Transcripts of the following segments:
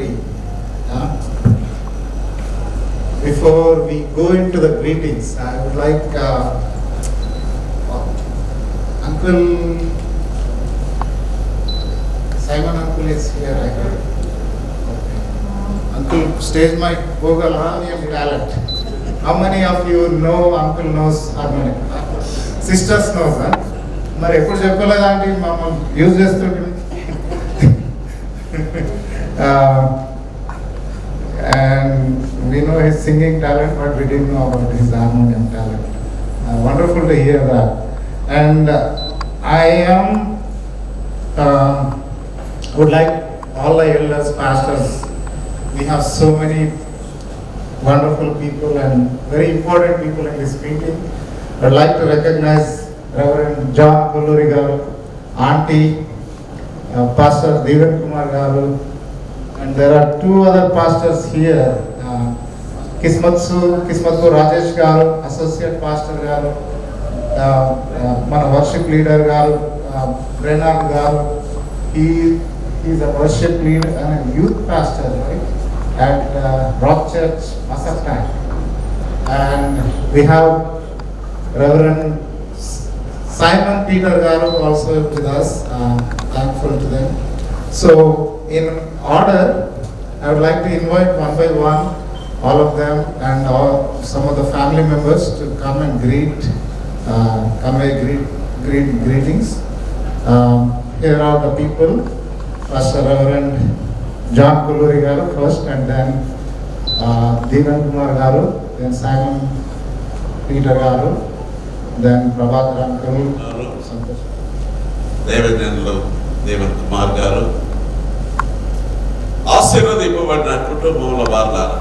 3. Before we go into the greetings, I would like Uncle Simon Uncle is here, I heard. Okay. Uncle, stage mic, Google harmonium talent. How many of you know Uncle knows harmonium? Sisters knows, huh? మరి ఎప్పుడు చెప్పలేదంటే మమ్మల్ని use చేస్తుంటే and we know his singing talent, but we didn't know about his harmonium talent. Wonderful to hear that. And would like all the elders, pastors, we have so many wonderful people and very important people in this meeting. I'd like to recognize Reverend John Kulluri garu, Auntie, Pastor Devan Kumar garu, and there are two other pastors here, Kismatpur Rajesh garu, Associate Pastor garu, mana worship leader garu, Brennan garu. He is a worship leader and a youth pastor, right, at Rock Church, Massachusetts. And we have Reverend Simon Peter garu also with us. Thankful to them. So, in order, I would like to invite one by one all of them and some of the family members to come and convey greetings. Here are the people. Pastor Reverend John Kulluri garu first, and then Devan Kumar garu, then Simon Peter garu, then Prabhakar Uncle, Devan Kumar garu, ఆశీర్వదింపబడిన కుటుంబంలో వారులారా,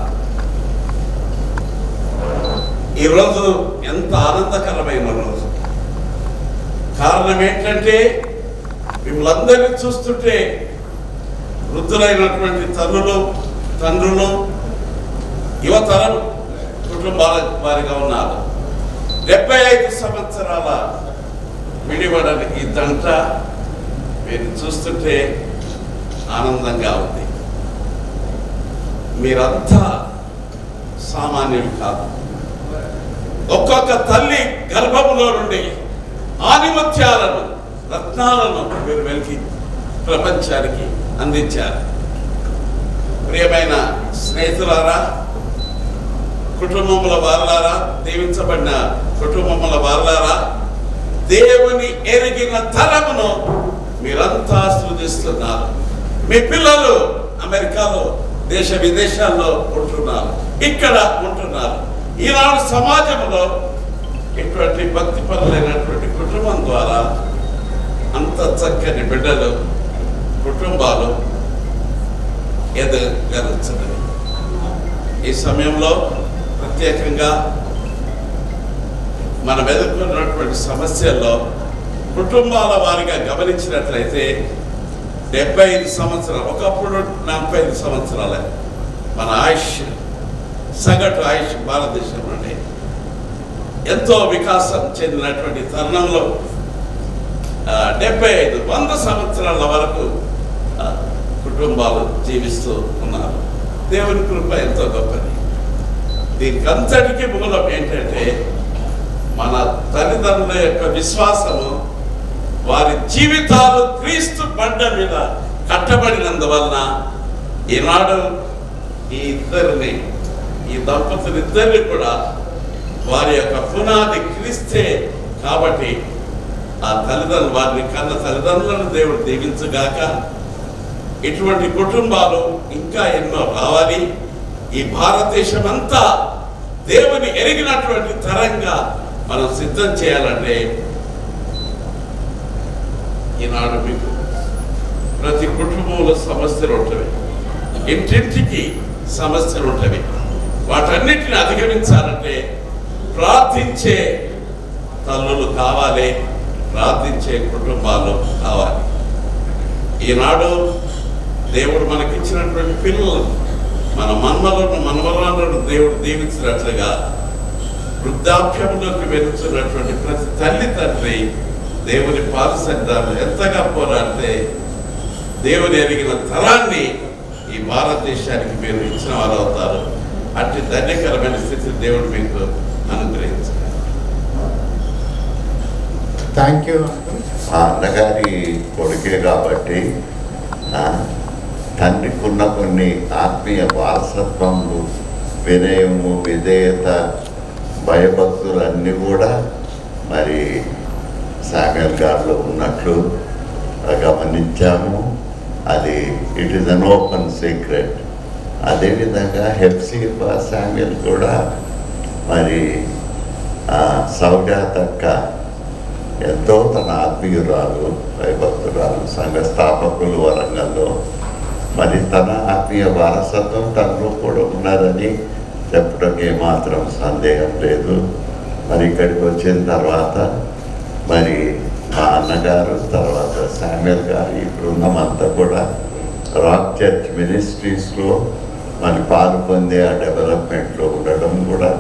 ఈరోజు ఎంత ఆనందకరమైన రోజు. కారణం ఏంటంటే మిమ్మల్ని అందరినీ చూస్తుంటే వృద్ధులైనటువంటి తల్లులు, తండ్రులు, యువతరం కుటుంబాల వారిగా ఉన్నారు. 75 సంవత్సరాల విడివడని ఈ దంట మీరు చూస్తుంటే ఆనందంగా ఉంది. మీరంతా సామాన్యులు కాదు. ఒక్కొక్క తల్లి గర్భములో నుండి ఆనిమత్యాలను, రత్నాలను మీరు వెలికి ప్రపంచానికి అందించారు. ప్రియమైన స్నేహితులారా, కుటుంబముల వారులారా, దీవించబడిన కుటుంబముల వారులారా, దేవుని ఎరిగిన తరమును మీరంతా సృజిస్తున్నారు. మీ పిల్లలు అమెరికాలో, దేశ విదేశాల్లో ఉంటున్నారు, ఇక్కడ ఉంటున్నారు. ఈనాడు సమాజంలో ఇటువంటి భక్తిపరులైనటువంటి కుటుంబం ద్వారా అంత చక్కని బిడ్డలు, కుటుంబాలు ఎదగలుగుతున్నవి. ఈ సమయంలో ప్రత్యేకంగా మనం ఎదుర్కొన్నటువంటి సమస్యల్లో కుటుంబాల వారిగా గమనించినట్లయితే 75 సంవత్సరాలు, ఒకప్పుడు 45 సంవత్సరాలే మన ఆయుష్, సగటు ఆయుష్ భారతదేశంలోనే ఎంతో వికాసం చెందినటువంటి తరుణంలో 75-100 సంవత్సరాల వరకు కుటుంబాలు జీవిస్తూ ఉన్నారు. దేవుని కృప ఎంతో గొప్పది. దీనికి అంతటికీ మూలం ఏంటంటే మన తల్లిదండ్రుల యొక్క విశ్వాసము, వారి జీవితాలు క్రీస్తు బండ మీద కట్టబడినందువలన ఈనాడు ఈ దంపతులిద్దరిని కూడా వారి యొక్క పునాది క్రీస్తే కాబట్టి ఆ తల్లిదండ్రులు, వారిని కన్న తల్లిదండ్రులను దేవుడు దీవించుగాక. ఇటువంటి కుటుంబాలు ఇంకా ఎన్నో రావాలి. ఈ భారతదేశం అంతా దేవుని ఎరిగినటువంటి తరంగా మనం సిద్ధం చేయాలంటే ఈనాడు మీకు ప్రతి కుటుంబంలో సమస్యలు ఉంటవి, ఇంటింటికి సమస్యలు ఉంటవి. వాటన్నిటిని అధిగమించాలంటే ప్రార్థించే తల్లులు కావాలి, ప్రార్థించే కుటుంబాలు కావాలి. ఈనాడు దేవుడు మనకిచ్చినటువంటి పిల్లలను, మన మనవరాలను దేవుడు దీవించినట్లుగా వృద్ధాప్యంలోకి వెళుతున్నటువంటి ప్రతి తల్లి తండ్రి దేవుని పాదసన్నిధానంలో ఎంతగా పోరాడితే దేవుని ఎరిగిన తరాన్ని ఈ భారతదేశానికి మీరు ఇచ్చిన వారు అవుతారు. అట్టి ధన్యకరమైన స్థితిని దేవుడు మీకు అనుగ్రహించారు. Thank you. మా అన్నగారి కొడుకే కాబట్టి తండ్రికి ఉన్న కొన్ని ఆత్మీయ వారసత్వములు, వినయము, విధేయత, భయభక్తులు అన్నీ కూడా మరి శామ్యూల్ గారిలో ఉన్నట్లు గమనించాము. అది it is an open secret. అదేవిధంగా హెఫ్సీబా శామ్యూల్ కూడా మరి సౌజాతక్క ఎంతో తన ఆత్మీయురాలు, భయభక్తురాలు, సంఘ స్థాపకులు వరంగల్లో. మరి తన ఆత్మీయ వారసత్వం తనలో కూడా ఉన్నదని చెప్పడం ఏమాత్రం సందేహం లేదు. మరి ఇక్కడికి వచ్చిన తర్వాత మరి మా అన్నగారు, తర్వాత శామ్యూల్ గారు, ఈ బృందమంతా కూడా రాక్ చర్చ్ మినిస్ట్రీస్లో మరి పాలు పొందే ఆ డెవలప్మెంట్లో ఉండడం కూడా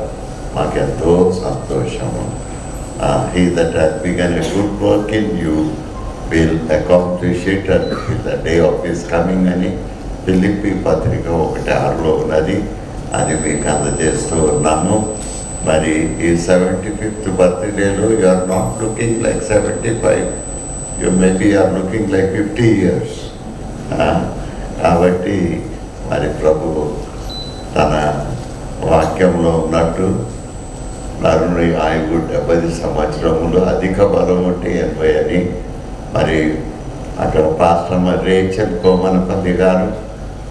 మాకెంతో సంతోషము. He that has begun a good work in you will accomplish it until the day of his coming అని ఫిలిప్పీ పత్రిక 1:6 ఉన్నది. అది మీకు అందజేస్తూ ఉన్నాము. మరి ఈ 75th బర్త్డేలో you are not looking like 75, you maybe are looking like 50 years. కాబట్టి మరి ప్రభు తన వాక్యంలో ఉన్నట్టు నరుని ఆయువు 70 సంవత్సరములు, అధిక బలం ఉంటే 80 అని. మరి అక్కడ పాస్టర్ రేచల్ కోమనపల్లి గారు,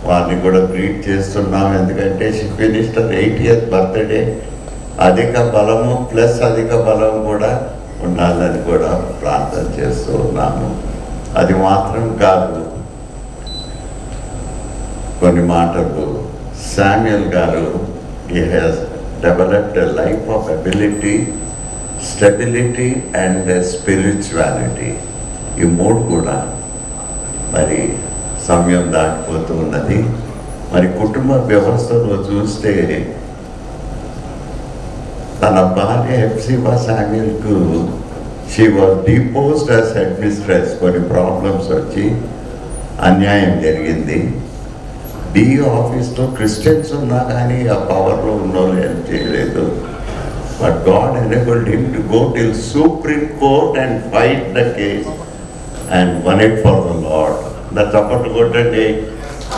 వారిని కూడా గ్రీట్ చేస్తున్నాం. ఎందుకంటే షీ ఫినిష్డ్ 80th బర్త్డే. అధిక బలము ప్లస్ అధిక బలం కూడా ఉండాలని కూడా ప్రార్థన చేస్తూ ఉన్నాము. అది మాత్రం కాదు, కొన్ని మాటలు శామ్యూల్ గారు he has developed a life of ability, stability and spirituality. ఈ మూడు కూడా మరి సమయం దాటిపోతూ ఉన్నది. మరి కుటుంబ వ్యవస్థలో చూస్తే తన భార్య హెఫ్సీబా శామ్యూల్కు she was deposed as headmistress. కొన్ని ప్రాబ్లమ్స్ వచ్చి అన్యాయం జరిగింది. డిఓ ఆఫీస్లో క్రిస్టియన్స్ ఉన్నా కానీ ఆ పవర్లో ఉన్నోళ్ళు హెల్ప్ చేయలేదు. But God enabled him to go till supreme court and fight the case and one it for the lord. చప్పట్లు కొట్టండి.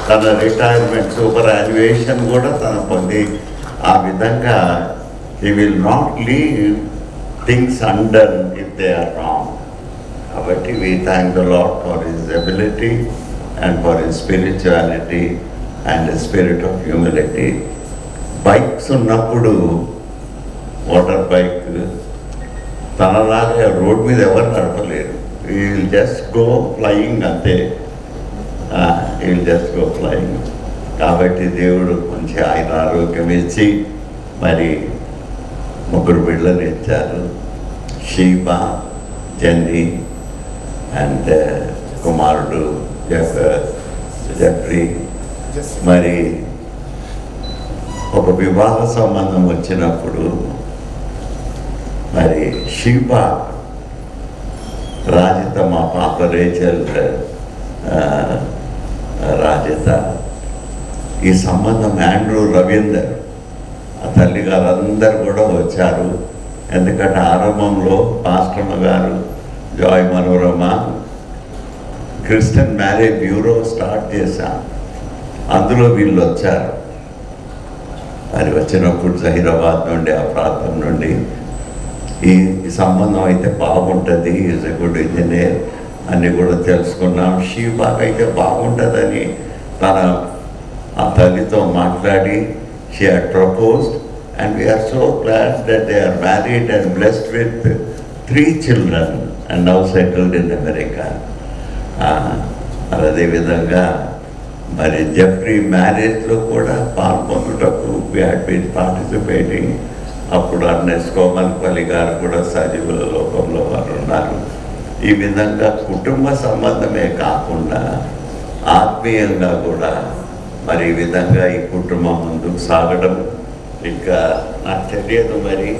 తన రిటైర్మెంట్ సూపర్ యాన్యుయేషన్ కూడా తను పొంది, ఆ విధంగా he will not leave things under if they are wrong. కాబట్టి we thank the Lord for his ability and for his spirituality and spirit of humility. Bikes ఉన్నప్పుడు మోటార్ బైక్ తనలాగా రోడ్ మీద ఎవరు నడపలేరు. ఈ విల్ జస్ట్ గో ఫ్లయింగ్ అంతే. ఈ will just go flying. కాబట్టి దేవుడు మంచి ఆయన ఆరోగ్యం ఇచ్చి మరి 3 బిడ్డలను ఇచ్చారు. షీబా, జెన్నీ అండ్ కుమారుడు జెఫ్రీ. మరి ఒక వివాహ సంబంధం వచ్చినప్పుడు మరి షీబా రాజిత, మా పాప రేచల్ రాజిత, ఈ సంబంధం ఆండ్రూ రవీందర్, ఆ తల్లిగారు అందరు కూడా వచ్చారు. ఎందుకంటే ఆరంభంలో పాస్టమ్మ గారు, Joy Manorama Christian marriage bureau start చేశాం. అందులో వీళ్ళు వచ్చారు. మరి వచ్చినప్పుడు హైదరాబాద్ నుండి, ఆ ప్రాంతం నుండి ఈ సంబంధం అయితే బాగుంటుంది, ఈజ్ ఎ గుడ్ ఇంజనీర్ అని కూడా తెలుసుకున్నాం. షీబాగా అయితే బాగుంటుందని తన ఆ తల్లితో మాట్లాడి she had proposed and we are so glad that they are married and blessed with 3 children and now settled in America. అదేవిధంగా మరి జెఫ్రీ మ్యారేజ్లో కూడా పాల్గొనుటకు we had been participating. అప్పుడు అర్నెస్ట్ కోమల్పల్లి గారు కూడా సజీవుల లోకంలో వారు ఉన్నారు. ఈ విధంగా కుటుంబ సంబంధమే కాకుండా ఆత్మీయంగా కూడా మరి ఈ విధంగా ఈ కుటుంబం ముందుకు సాగడం ఇంకా నాకు తెలియదు. మరి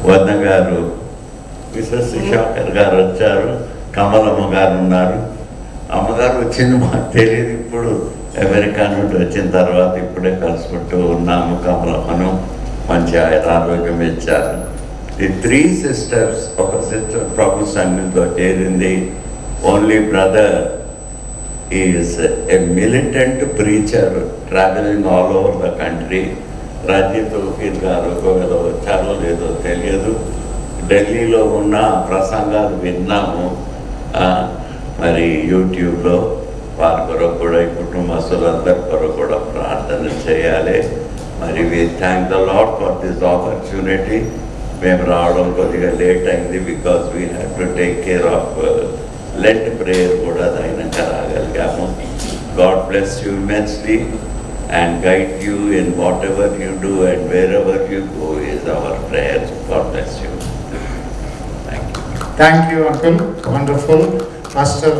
వద్ద గారు, మిసెస్ శేషాకర్ గారు వచ్చారు, కమలమ్మ గారు ఉన్నారు. అమ్మగారు వచ్చింది మాకు తెలియదు, ఇప్పుడు అమెరికా నుండి వచ్చిన తర్వాత ఇప్పుడే కలుసుకుంటూ ఉన్నాము. కమలమ్మను మంచి ఆరోగ్యం ఇచ్చారు. ది 3 sisters, ఒక సిస్టర్ ప్రభు సన్నిధిలో చేరింది. Only brother is a militant preacher travelling all over the country. Ranjith Taufeer గారు ఒకవేళ వచ్చారో లేదో తెలియదు. ఢిల్లీలో ఉన్న ప్రసంగాలు విన్నాము, మరి యూట్యూబ్లో. వారి కొరకు కూడా ఈ కుటుంబస్తులందరి కొరకు కూడా ప్రార్థన చేయాలి. మరి we thank the Lord for this opportunity. మేము రావడం కొద్దిగా లేట్ అయింది, because we have to take care of Lent prayer కూడా అయినాక రాగలిగాము. God bless you immensely and guide you in whatever you do and wherever you go is our prayer. God bless you. Thank you. Thank you, Uncle. Wonderful. Pastor.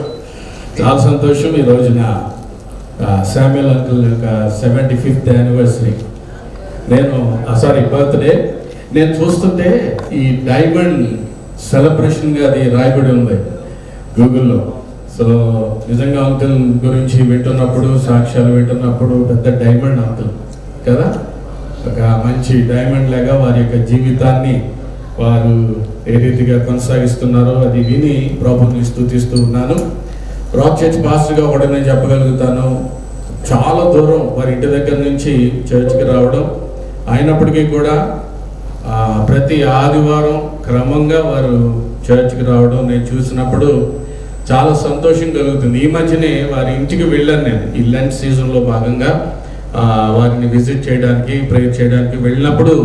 చాలా సంతోషం. ఈ రోజున Samuel uncle యొక్క 75th anniversary birthday నేను చూస్తుంటే ఈ diamond సెలబ్రేషన్గా అది రాయబడి ఉంది గూగుల్లో. సో నిజంగా అంకుల్ గురించి వింటున్నప్పుడు, సాక్ష్యాలు వింటున్నప్పుడు పెద్ద డైమండ్ అంకుల్ కదా, ఒక మంచి డైమండ్ లాగా వారి యొక్క జీవితాన్ని వారు ఏ రీతిగా కొనసాగిస్తున్నారో అది విని ప్రభుని స్తుతిస్తూ ఉన్నాను. రాక్ చర్చ్ పాస్టర్గా కూడా నేను చెప్పగలుగుతాను, చాలా దూరం వారి ఇంటి దగ్గర నుంచి చర్చ్కి రావడం, అయినప్పటికీ కూడా ప్రతి ఆదివారం క్రమంగా వారు చర్చ్కి రావడం నేను చూసినప్పుడు చాలా సంతోషం కలుగుతుంది. ఈ మధ్యనే వారి ఇంటికి వెళ్ళాను నేను, ఈ లంచ్ సీజన్లో భాగంగా వారిని విజిట్ చేయడానికి, ప్రేయర్ చేయడానికి వెళ్ళినప్పుడు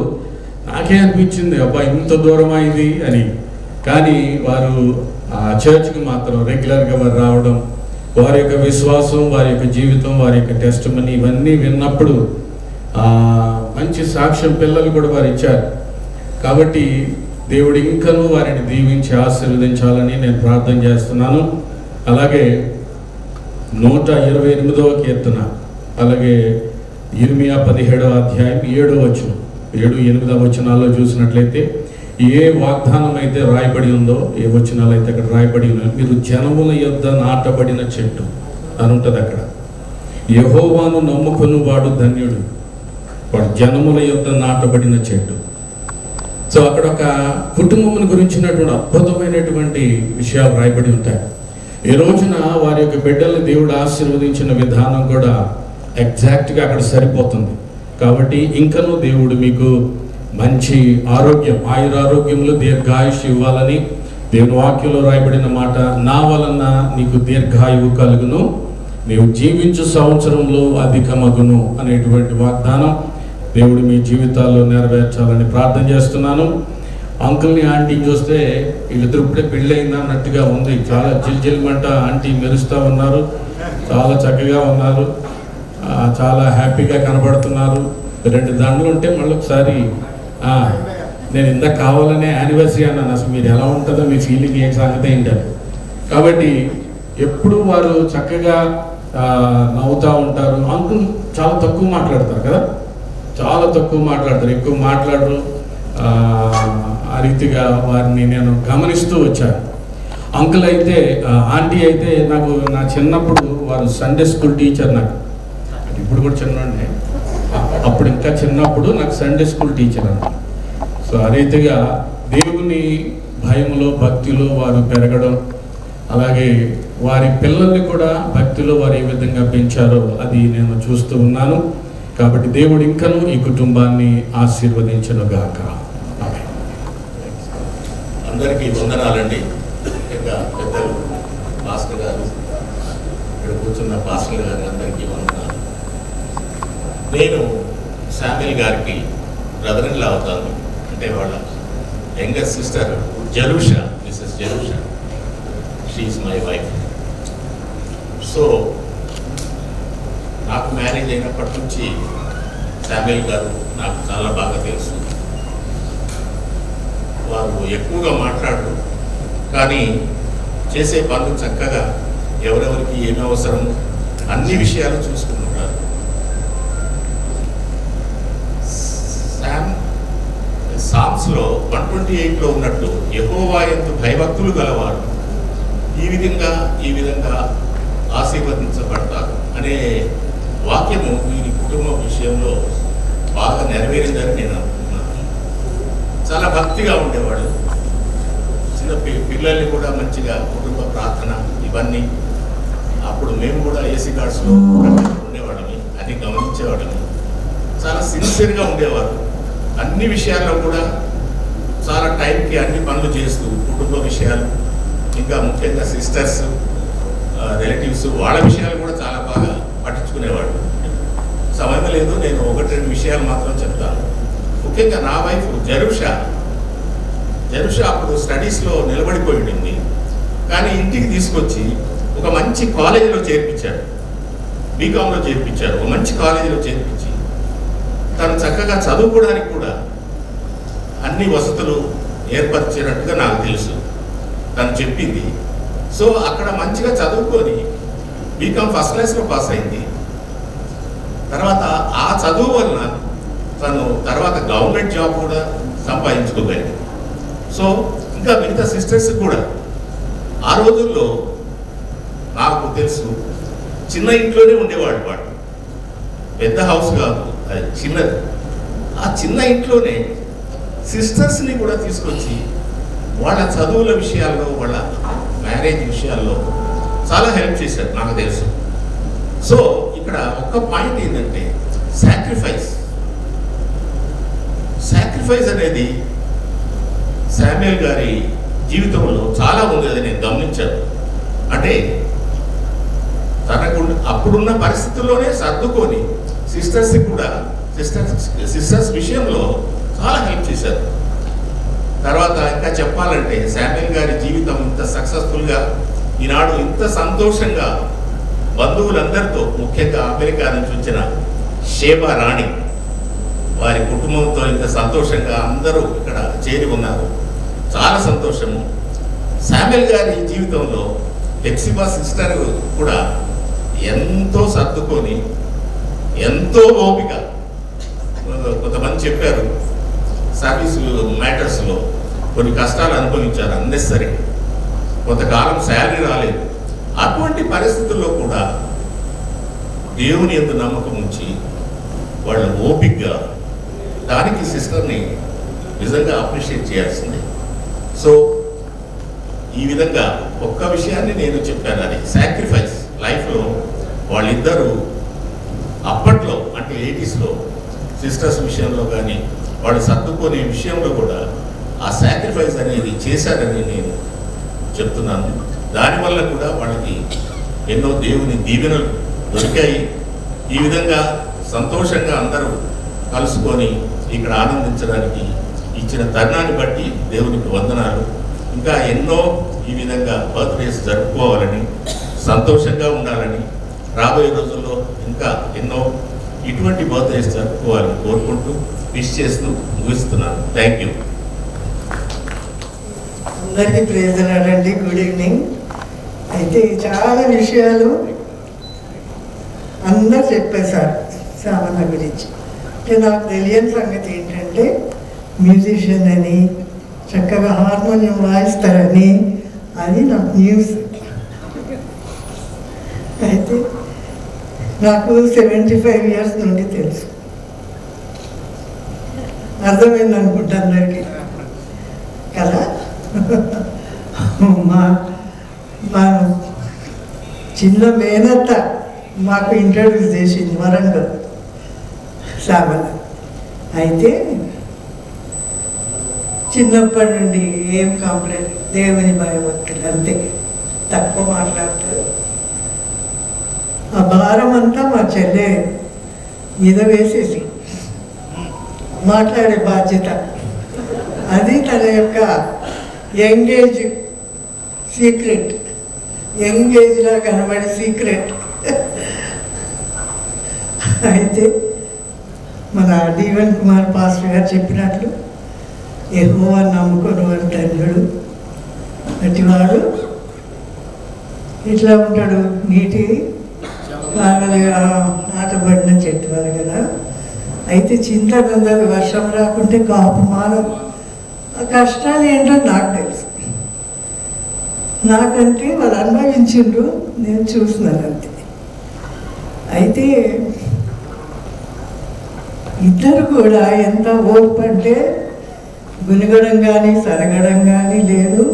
నాకే అనిపించింది, అబ్బా ఇంత దూరమా ఇది అని. కానీ వారు చర్చ్కి మాత్రం రెగ్యులర్గా వారు రావడం, వారి యొక్క విశ్వాసం, వారి యొక్క జీవితం, వారి యొక్క టెస్టిమనీ ఇవన్నీ విన్నప్పుడు మంచి సాక్ష్యం పిల్లలు కూడా వారు ఇచ్చారు. కాబట్టి దేవుడు ఇంకనూ వారిని దీవించి ఆశీర్వదించాలని నేను ప్రార్థన చేస్తున్నాను. అలాగే 128వ కీర్తన, అలాగే ఇర్మియా 17వ అధ్యాయం 7వ వచనం, 7-8 వచనాల్లో చూసినట్లయితే ఏ వాగ్దానం అయితే రాయబడి ఉందో, ఏ వచనాలు అయితే అక్కడ రాయబడి ఉన్నాయో, మీరు జనముల యొద్ద నాటబడిన చెట్టు అని ఉంటుంది అక్కడ. యెహోవాను నమ్ముకుని వాడు ధన్యుడు, వాడు జనముల యొద్ద నాటబడిన చెట్టు. సో అక్కడ ఒక కుటుంబం గురించినటువంటి అద్భుతమైనటువంటి విషయాలు రాయబడి ఉంటాయి. ఈ రోజున వారి యొక్క బిడ్డల్ని దేవుడు ఆశీర్వదించిన విధానం కూడా ఎగ్జాక్ట్గా అక్కడ సరిపోతుంది. కాబట్టి ఇంకనూ దేవుడు మీకు మంచి ఆరోగ్యం, ఆయురారోగ్యములు, దీర్ఘాయుష్ ఇవ్వాలని దేవుని వాక్యంలో రాయబడిన మాట, నా వలన నీకు దీర్ఘాయువు కలుగును, నీవు జీవించు సంవత్సరంలో అధికమగును అనేటువంటి వాగ్దానం దేవుడు మీ జీవితాల్లో నెరవేర్చాలని ప్రార్థన చేస్తున్నాను. అంకుల్ని ఆంటీని చూస్తే వీళ్ళిద్దరు ఇప్పుడే పెళ్ళయిందా అన్నట్టుగా ఉంది. చాలా జిల్జిల్మంట ఆంటీ మెరుస్తూ ఉన్నారు, చాలా చక్కగా ఉన్నారు, చాలా హ్యాపీగా కనబడుతున్నారు. 2 దండలు ఉంటే మళ్ళీ ఒకసారి నేను ఇందాక కావాలనే యానివర్సరీ అన్నాను, అసలు మీరు ఎలా ఉంటుందో మీ ఫీలింగ్ ఏ సంగతి ఏంటని. కాబట్టి ఎప్పుడు వారు చక్కగా నవ్వుతూ ఉంటారు. అంకుల్ చాలా తక్కువ మాట్లాడతారు కదా, చాలా తక్కువ మాట్లాడతారు, ఎక్కువ మాట్లాడరు. ఆ రీతిగా వారిని నేను గమనిస్తూ వచ్చాను. అంకుల్ అయితే, ఆంటీ అయితే నాకు నా చిన్నప్పుడు వారు సండే స్కూల్ టీచర్. నాకు ఇప్పుడు కూడా చిన్నవాడిని, అప్పుడు ఇంకా చిన్నప్పుడు నాకు సండే స్కూల్ టీచర్ అన్నమాట. సో ఆ రీతిగా దేవుని భయంలో, భక్తిలో వారు పెరగడం, అలాగే వారి పిల్లల్ని కూడా భక్తిలో వారు ఏ విధంగా పెంచారో అది నేను చూస్తూ ఉన్నాను. కాబట్టి దేవుడు ఇంకనూ ఈ కుటుంబాన్ని ఆశీర్వదించునుగాక. అందరికీ వందనాలండి. ఇంకా పెద్దలు పాస్టర్ గారు, ఇక్కడ కూర్చున్న పాస్టర్ గారు అందరికీ వందనాలు. నేను శామ్యుల్ గారికి బ్రదర్ ఇన్ లా అవుతాను. అంటే వాళ్ళ younger sister Jalusha, Mrs Jalusha, she is my wife. So నాకు మ్యారేజ్ అయినప్పటి నుంచి శామ్యుల్ గారు నాకు చాలా బాగా తెలుసు. వారు ఎక్కువగా మాట్లాడరు, కానీ చేసే పనులు చక్కగా, ఎవరెవరికి ఏమి అవసరము అన్ని విషయాలు చూసుకుంటున్నారు. సామ్స్లో 128లో ఉన్నట్టు యెహోవా యందు భయభక్తులు గలవారు ఈ విధంగా ఆశీర్వదించబడతారు అనే వాక్యము వీరి కుటుంబ విషయంలో బాగా నెరవేరిందని నేను అనుకుంటున్నాను. చాలా భక్తిగా ఉండేవాడు. చిన్న పిల్లల్ని కూడా మంచిగా కుటుంబ ప్రార్థన ఇవన్నీ అప్పుడు మేము కూడా ఏసీ కార్డ్స్లో ఉండేవాళ్ళని, అది గమనించేవాళ్ళని. చాలా సిన్సియర్గా ఉండేవారు. అన్ని విషయాల్లో కూడా చాలా టైంకి అన్ని పనులు చేస్తూ కుటుంబ విషయాలు, ఇంకా ముఖ్యంగా సిస్టర్స్, రిలేటివ్స్ వాళ్ళ విషయాలు కూడా చాలా బాగా పట్టించుకునేవాడు. సమయం లేదు, నేను 1-2 విషయాలు మాత్రం చెప్తాను. ముఖ్యంగా నా వైఫ్ జరుషా అప్పుడు స్టడీస్లో నిలబడిపోయి ఉండింది. కానీ ఇంటికి తీసుకొచ్చి ఒక మంచి కాలేజీలో చేర్పించారు, బీకాంలో చేర్పించారు. ఒక మంచి కాలేజీలో చేర్పించి తను చక్కగా చదువుకోవడానికి కూడా అన్ని వసతులు ఏర్పరిచినట్టుగా నాకు తెలుసు, తను చెప్పింది. సో అక్కడ మంచిగా చదువుకొని బీకామ్ ఫస్ట్ క్లాస్లో పాస్ అయింది. తర్వాత ఆ చదువు వలన తను తర్వాత గవర్నమెంట్ జాబ్ కూడా సంపాదించుకోగలిగింది. సో ఇంకా మిగతా సిస్టర్స్ కూడా ఆ రోజుల్లో నాకు తెలుసు చిన్న ఇంట్లోనే ఉండేవాడు. వాడు పెద్ద హౌస్ కాదు, అది చిన్నది. ఆ చిన్న ఇంట్లోనే సిస్టర్స్ని కూడా తీసుకొచ్చి వాళ్ళ చదువుల విషయాల్లో, వాళ్ళ మ్యారేజ్ విషయాల్లో చాలా హెల్ప్ చేశారు, నాకు తెలుసు. సో ఇక్కడ ఒక్క పాయింట్ ఏంటంటే సాక్రిఫైస్ అనేది శామ్యూయల్ గారి జీవితంలో చాలా ఉంది. అది నేను గమనించాను. అంటే తనకు అప్పుడున్న పరిస్థితుల్లోనే సర్దుకొని సిస్టర్స్ విషయంలో చాలా హెల్ప్ చేశారు. తర్వాత ఇంకా చెప్పాలంటే శామ్యూయల్ గారి జీవితం ఇంత సక్సెస్ఫుల్గా, ఈనాడు ఇంత సంతోషంగా బంధువులందరితో, ముఖ్యంగా అమెరికా నుంచి వచ్చిన షేబా రాణి వారి కుటుంబంతో ఇంత సంతోషంగా అందరూ ఇక్కడ చేరి ఉన్నారు. చాలా సంతోషము. శామ్యూయల్ గారి జీవితంలో హెప్సిబా సిస్టర్ కూడా ఎంతో సర్దుకొని, ఎంతో ఓపిక. కొంతమంది చెప్పారు సర్వీస్ మ్యాటర్స్లో కొన్ని కష్టాలు అనుభవించారు అన్నెసరీ, కొంతకాలం శాలరీ రాలేదు. అటువంటి పరిస్థితుల్లో కూడా దేవుని యందు నమ్మకం ఉంచి వాళ్ళు ఓపికగా, దానికి సిస్టర్ని నిజంగా అప్రిషియేట్ చేయాల్సిందే. సో ఈ విధంగా ఒక్క విషయాన్ని నేను చెప్పాను, అది సాక్రిఫైస్. లైఫ్లో వాళ్ళిద్దరూ అప్పట్లో అంటే 80sలో సిస్టర్స్ విషయంలో కానీ వాళ్ళు సర్దుకునే విషయంలో కూడా ఆ సాక్రిఫైస్ అనేది చేశారని నేను చెప్తున్నాను. దానివల్ల కూడా వాళ్ళకి ఎన్నో దేవుని దీవెనలు దొరికాయి. ఈ విధంగా సంతోషంగా అందరూ కలుసుకొని ఇక్కడ ఆనందించడానికి ఇచ్చిన తరుణాన్ని బట్టి దేవునికి వందనాలు. ఇంకా ఎన్నో ఈ విధంగా బర్త్డేస్ జరుపుకోవాలని, సంతోషంగా ఉండాలని, రాబోయే రోజుల్లో ఇంకా ఎన్నో ఇటువంటి బర్త్డేస్ జరుపుకోవాలని కోరుకుంటూ విష్ చేస్తూ ముగిస్తున్నాను. Thank you. అందరికీ ప్రైజ్ లార్డ్. Good evening. అయితే చాలా విషయాలు అందరు చెప్పేశారు సామన్న గురించి. అంటే నాకు తెలియని సంగతి ఏంటంటే మ్యూజిషియన్ అని, చక్కగా హార్మోనియం వాయిస్తారని, అది నాకు న్యూస్. అయితే నాకు 75 years నుండి తెలుసు. అర్థమైంది అనుకుంటా అందరికీ కదా. మా చిన్న మేనత్త మాకు ఇంట్రడ్యూస్ చేసింది వరంగల్ సామన్న. అయితే చిన్నప్పటి నుండి ఏం కంప్లైంట్, దేవుని భయభక్తులు అంతే, తక్కువ మాట్లాడతారు. ఆ భారం అంతా మా చెల్లె మీద వేసేసి మాట్లాడే బాధ్యత, అది తన యొక్క యంగేజ్ సీక్రెట్, యంగేజ్లా కనబడే సీక్రెట్. అయితే మన డివన్ కుమార్ పాస్టర్ గారు చెప్పినట్లు యెహోవాను నమ్ముకొని వాడు ధన్యుడు. అటివాడు ఇట్లా ఉంటాడు, నీటి నాటబడిన చెట్టు వాళ్ళు కదా. అయితే చింత గందలు, వర్షం రాకుంటే కాపు మానం. ఆ కష్టాలు ఏంటో నాకు తెలుసు. నాకంటే వాళ్ళు అనుభవించిండ్రు, నేను చూస్తున్నాను అంతే. అయితే ఇద్దరు కూడా ఎంత ఓర్పు అంటే గునగడం కానీ సరగడం కానీ లేదు.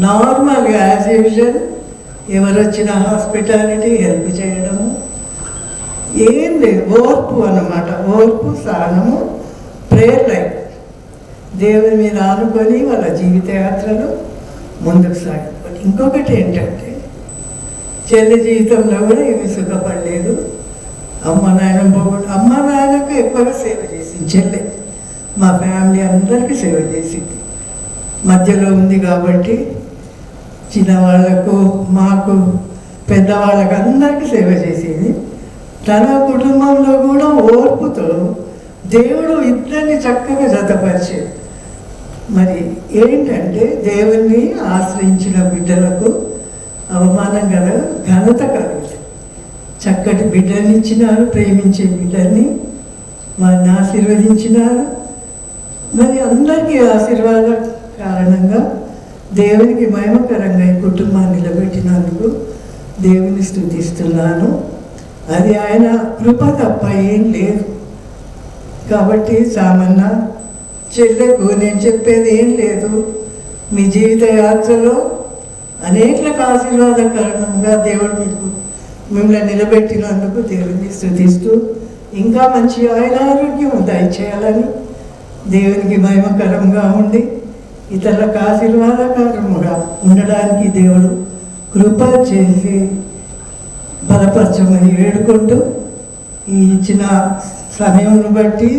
నార్మల్గా యాజ్ యూజువల్ ఎవరు వచ్చినా హాస్పిటాలిటీ హెల్ప్ చేయడము ఏం లేదు. ఓర్పు అన్నమాట, ఓర్పు, సహనము, ప్రేయర్ లైఫ్ దేవుని మీద ఆనుకొని వాళ్ళ జీవిత యాత్రలు ముందుకు సాగిపోయి. ఇంకొకటి ఏంటంటే చెల్లి జీవితంలో కూడా ఏమి సుఖపడలేదు. అమ్మ నాయనకు ఎక్కువగా సేవ చేసింది చెల్లె. మా ఫ్యామిలీ అందరికీ సేవ చేసింది. మధ్యలో ఉంది కాబట్టి చిన్నవాళ్లకు, మాకు, పెద్దవాళ్ళకు అందరికీ సేవ చేసేది. తన కుటుంబంలో కూడా ఓర్పుతో దేవుడు ఇద్దరిని చక్కగా జతపరిచేది. మరి ఏంటంటే దేవుణ్ణి ఆశ్రయించిన బిడ్డలకు అవమానం కదా, ఘనత కలుగుతుంది. చక్కటి బిడ్డల్ని ఇచ్చినారు, ప్రేమించే బిడ్డల్ని వారిని ఆశీర్వదించినారు. మరి అందరికీ ఆశీర్వాద కారణంగా దేవునికి మహిమకరంగా ఈ కుటుంబాన్ని నిలబెట్టినందుకు దేవుని స్తుతిస్తున్నాను. అది ఆయన కృప తప్ప ఏం లేదు. కాబట్టి సామన్న చెల్లెకు నేను చెప్పేది ఏం లేదు. మీ జీవిత యాత్రలో అనేకలకు ఆశీర్వాదకరంగా దేవుడు మీకు మిమ్మల్ని నిలబెట్టినందుకు దేవుని స్తుతిస్తూ ఇంకా మంచి ఆరోగ్యం దయచేయాలని, దేవునికి మహిమకరంగా ఉండి ఇతరులకు ఆశీర్వాదకరంగా ఉండడానికి దేవుడు కృప చేసి బలపరచమని వేడుకుంటూ ఈ ఇచ్చిన సమయం బట్టి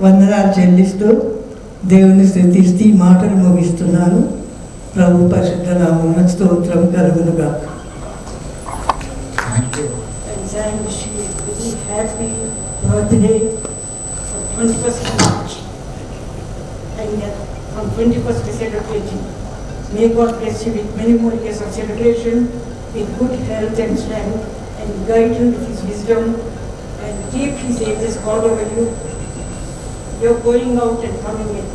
వందనాలు చెల్లిస్తూ దేవుని స్తుతిస్తూ ఈ మాటలు ముగిస్తున్నాను. ప్రభు పరిశుద్ధ నామమున స్తోత్రం కలుగునుగా. And wish you a very happy birthday for 21st March. And from 21st to celebrating. May God bless you with many more years of celebration, with good health and strength, and guide you with His wisdom, and keep His angels all over you. You're going out and coming in.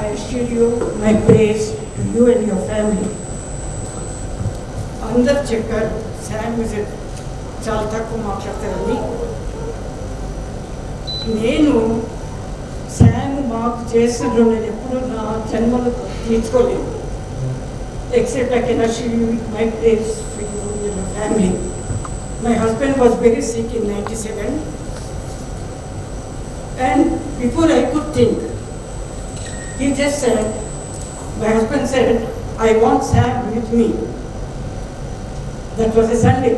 I assure you my praise to you and your family. అందరు చెప్పారు Sam visit చాలా తక్కువ మాట్లాడతారని. నేను Sam మాకు చేస్తున్న నేను ఎప్పుడు నా జన్మలో తీర్చుకోలేదు. Except I can assure you with my praise to you and your family. My husband was very sick in 97 and before I could think, he just said, my husband said, I want Sam with me. That was a Sunday.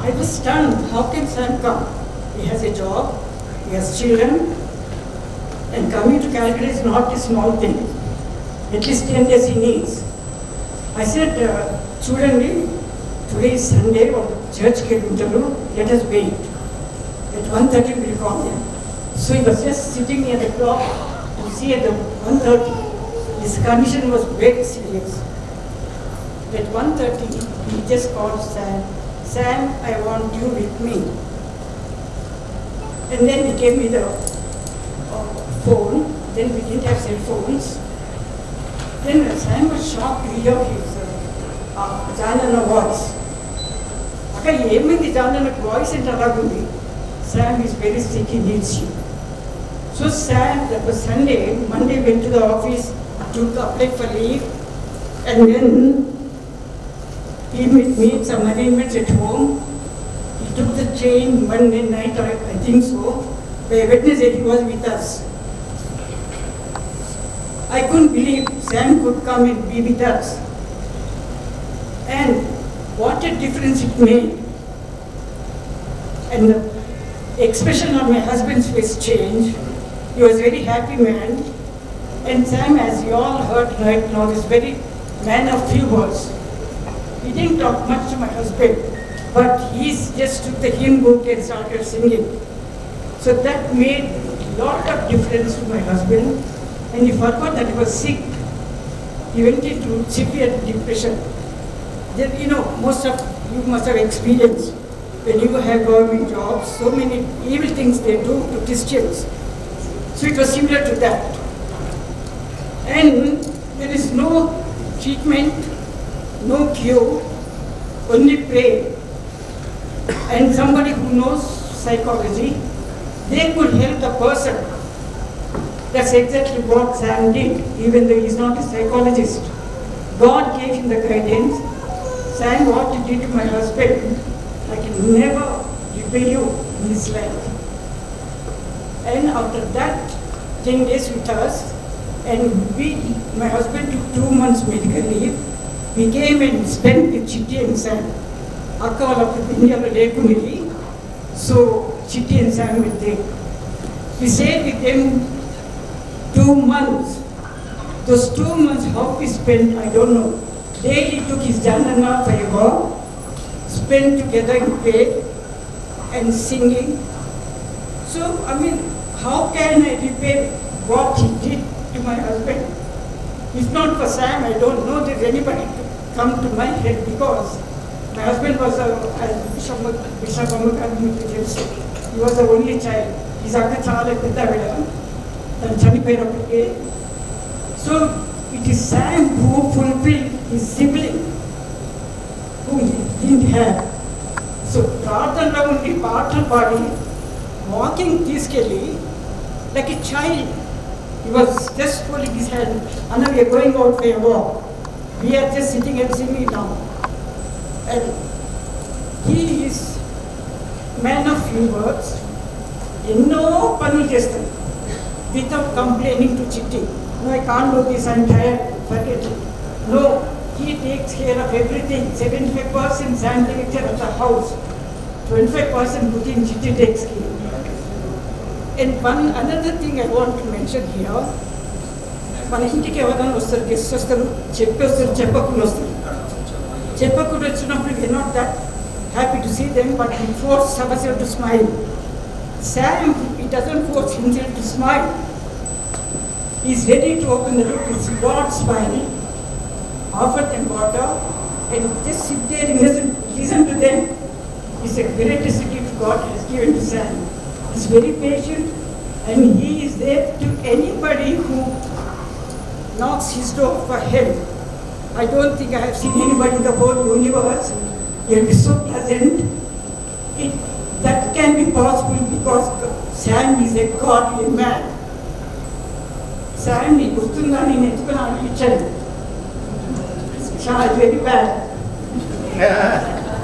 I was stunned. How can Sam come? He has a job, he has children, and coming to Calgary is not a small thing. At least 10 days he needs. I said, చూడండి, today is Sunday, or the church interview, let us wait. At 1:30 we will call them. So he was just sitting near the clock to see at the 1:30. His condition was very serious. At 1:30, he just called Sam. Sam, I want you with me. And then he gave me the phone. Then we didn't have cell phones. Then Sam was shocked to hear his Janana voice. Akka ఏమైంది Janana's voice and అలాగుంది. Sam is very sick, he needs you. So Sam, that was Sunday, Monday went to the office to apply for leave, and then he made some arrangements at home. He took the train Monday night, I think so. By Wednesday he was with us. I couldn't believe Sam could come and be with us. And what a difference it made. And the expression on my husband's face changed. He was a very happy man. And Sam, as you all heard right now, is very man of few words. He didn't talk much to my husband, but he just took the hymn book and started singing. So that made a lot of difference to my husband. And he forgot that he was sick. He went into severe depression. Then, you know, most of you must have experienced when you have government jobs, so many evil things they do to Christians. So it was similar to that. And There is no treatment, no cure, only pray. And somebody who knows psychology, they could help the person. That's exactly what Sam did, even though he's not a psychologist. God gave him the guidance. Sam, what you did to my husband, I can never repay you in this life. And after that, 10 days with us, and my husband took 2 months medical leave. We came and spent with Chitti and Sam. Akka వాళ్ళకు ఇండియాలో లేకుండి, so Chitti and Sam were there. We stayed with them 2 months. Those 2 months, how we spent, I don't know. Daily took his janana for a walk, spent together in bed and singing. So, I mean, how can I repay what he did to my husband? If not for Sam, I don't know there's anybody to come to my head, because my husband was Bishop Amakani, he was the only child. His akka chaala pedda tanu chanipoyinappudike. So it is Sam who fulfilled his sibling who he didn't have. So ప్రార్థనలో ఉండి పాటలు పాడి walking తీసుకెళ్ళి like a child, he was just holding his hand, and we are going out for a walk. We are just sitting and singing now. And he is man of few words. ఎన్నో పనులు చేస్తాడు without complaining to Chitti. No, I can't do this, I'm tired, forget it. No, he takes care of everything. 75% sanitation of the house, 25% cooking, Chitti takes care. And another thing I want to mention here, మన ఇంటికి ఎవరైనా వస్తారు, guest వస్తారు, చెప్పి వస్తారు, చెప్పకుండా వస్తారు. చెప్పకుండా వచ్చినప్పుడు we are not that happy to see them, but we force ourselves to smile. Sam, he doesn't force himself to smile. He is ready to open the door. It's God smiling. Offer them water and just sit there and listen to them. It's a greatest gift God has given to Sam. He's very patient, and he is there to anybody who knocks his door for help. I don't think I have seen anybody in the whole universe. He'll be so pleasant. That can be possible because Sam is a godly man. Sam, he gustunda nenu etukona aanipichanu. It's very bad.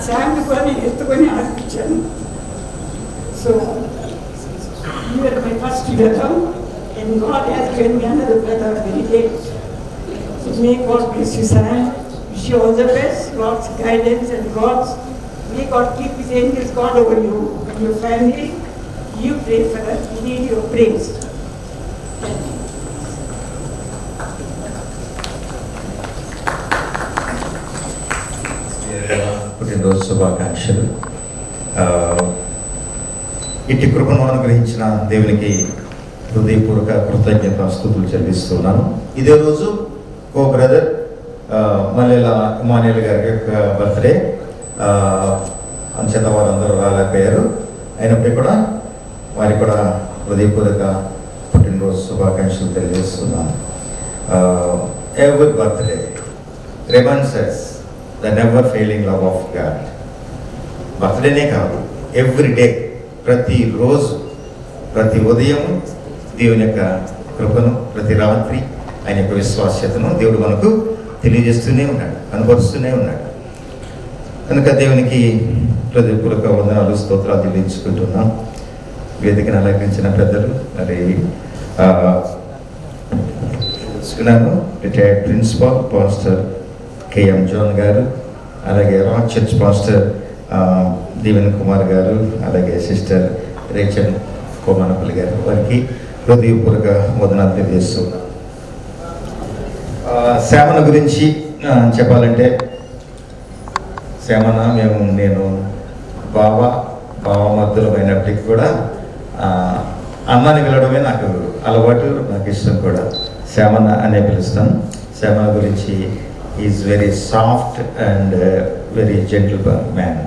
Sam kuda nenu etukoni aanipichanu. So you are my first brother, and God has given me another brother very late. So may God bless you, Sam. Wish you all the best, God's guidance and may God keep his angels guard over you and your family. You pray for us. We need your praise. Thank you. పుట్టినరోజు శుభాకాంక్షలు. ఇట్టి కృపను అనుగ్రహించిన దేవునికి హృదయపూర్వక కృతజ్ఞతాస్తుతులు చెల్లిస్తున్నాను. ఇదే రోజు ఓ బ్రదర్ మల్లెల ఇమానియల్ గారి యొక్క బర్త్డే. అంచేత వారందరూ రాలేకపోయారు. అయినప్పటికీ కూడా వారికి కూడా హృదయపూర్వక పుట్టినరోజు శుభాకాంక్షలు తెలియజేస్తున్నాను. ఎవరి birthday reminds the never failing love of God. బర్త్డేనే కాదు, ఎవ్రీ డే, ప్రతిరోజు, ప్రతి ఉదయం దేవుని యొక్క కృపను, ప్రతి రాత్రి ఆయన యొక్క విశ్వాస్యతను దేవుడు మనకు తెలియజేస్తూనే ఉన్నాడు, కనపరుస్తూనే ఉన్నాడు. కనుక దేవునికి హృదయపూర్వక వందనాలు, స్తోత్రాలు చెల్లించుకుంటున్నాం. వేదికను అలంకరించిన పెద్దలు, మరి retired principal pastor KM John గారు, అలాగే rock church pastor Deevan Kumar గారు, అలాగే సిస్టర్ రేచల్ కోమనపల్లి గారు, వారికి హృదయపూర్వక వందనాలు తెలియజేస్తున్నాం. సేవన గురించి చెప్పాలంటే, సేవన నేను బావ మధ్యలమైనప్పటికీ కూడా అన్నాన్ని పిలవడమే నాకు అలవాటు, నాకు ఇష్టం కూడా. సేవన అనే పిలుస్తాను. సేవన గురించి is very soft and very gentle man.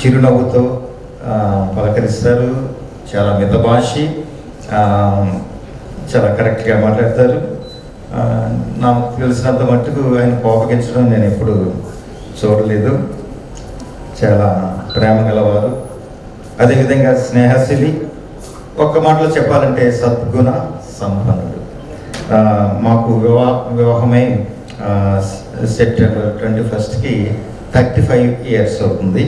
చిరునవ్వుతో పలకరిస్తారు, చాలా మితభాషి, చాలా కరెక్ట్గా మాట్లాడతారు. నాకు తెలిసినంత మట్టుకు ఆయన కోపగించడం నేను ఎప్పుడు చూడలేదు. చాలా ప్రేమ గలవారు, అదేవిధంగా స్నేహశీలి, ఒక్క మాటలో చెప్పాలంటే సద్గుణ సంపన్నుడు. మాకు వివాహమై సెప్టెంబర్ 21కి 35 ఇయర్స్ అవుతుంది.